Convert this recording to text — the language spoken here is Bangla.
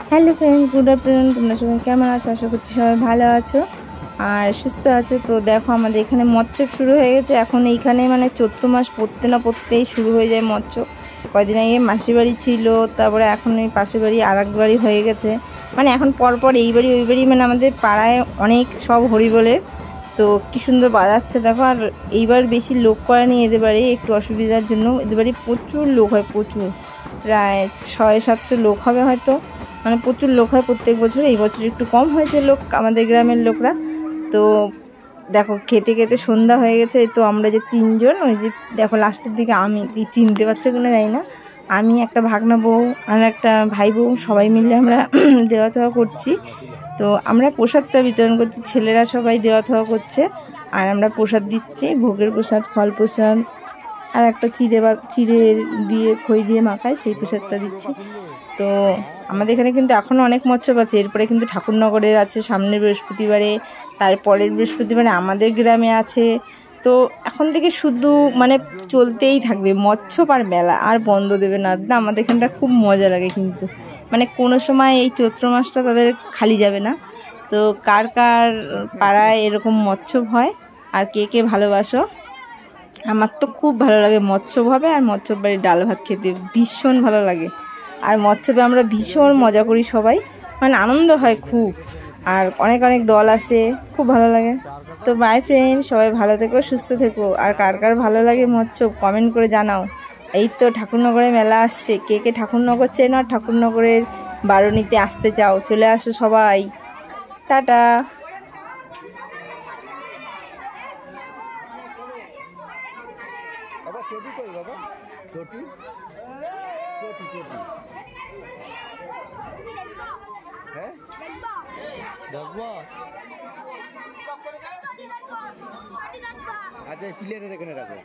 Hello friends, good afternoon. তোমরা সবাই কেমন আছো? আশা করছি সবাই ভালো আছো আর সুস্থ আছো। তো দেখো, আমাদের এখানে মৎস্য শুরু হয়ে গেছে। এখন এইখানে মানে চৈত্র মাস পড়তে না পড়তেই শুরু হয়ে যায় মৎস্য। কয়দিন আগে মাসির বাড়ি ছিল, তারপরে এখন এই পাশের বাড়ি আর এক বাড়ি হয়ে গেছে। মানে এখন পরপর এই বাড়ি ওই বাড়ি, মানে আমাদের পাড়ায় অনেক সব হরিবোলের। তো কি সুন্দর বাজাচ্ছে দেখো। আর এইবার বেশি লোক করেনি এদের বাড়ি, একটু অসুবিধার জন্য। এদের বাড়ি প্রচুর লোক হয়, প্রচুর, প্রায় 600-700 লোক হবে হয়তো। মানে প্রচুর লোক হয় প্রত্যেক বছর। এই বছর একটু কম হয়েছে লোক, আমাদের গ্রামের লোকরা। তো দেখো, খেতে খেতে সন্ধ্যা হয়ে গেছে। তো আমরা যে তিনজন, ওই যে দেখো লাস্টের দিকে, আমি চিনতে পারছো কিনা জানি না, আমি একটা ভাগনা বউ আর একটা ভাই বউ সবাই মিলে আমরা দেওয়া থাওয়া করছি। তো আমরা প্রসাদটা বিতরণ করছি, ছেলেরা সবাই দেওয়া থাওয়া করছে আর আমরা প্রসাদ দিচ্ছি, ভোগের প্রসাদ, ফল প্রসাদ, আর একটা চিড়ে দিয়ে খই দিয়ে মাখায় সেই প্রসাদটা দিচ্ছি। তো আমাদের এখানে কিন্তু এখনও অনেক মৎস্য আছে। এরপরে কিন্তু ঠাকুরনগরের আছে সামনের বৃহস্পতিবারে, তারপরের বৃহস্পতিবারে আমাদের গ্রামে আছে। তো এখন থেকে শুধু মানে চলতেই থাকবে মৎস্য আর মেলা, আর বন্ধ দেবে না। আমাদের এখানটা খুব মজা লাগে কিন্তু, মানে কোনো সময় এই চৈত্র মাসটা তাদের খালি যাবে না। তো কার কার পাড়ায় এরকম মৎস্য হয় আর কে কে ভালোবাসো? আমার তো খুব ভালো লাগে মৎস্যভাবে, আর মৎস্য বাড়ির ডাল ভাত খেতে ভীষণ ভালো লাগে। আর মৎস্যবে আমরা ভীষণ মজা করি সবাই, মানে আনন্দ হয় খুব। আর অনেক অনেক দল আসে, খুব ভালো লাগে। তো বাই ফ্রেন্ড, সবাই ভালো থেকো, সুস্থ থেকো। আর কার কার ভালো লাগে মৎস্য কমেন্ট করে জানাও। এই তো ঠাকুরনগরে মেলা আসছে, কে কে ঠাকুরনগর চেনো আর ঠাকুরনগরের বারুণীতে আসতে চাও, চলে আসো সবাই। টাটা। বাবা চটি কই বাবা? চটি চটি চটি হ্যাঁ দেখবো। আচ্ছা, প্লেয়ারের এখানে রাখো।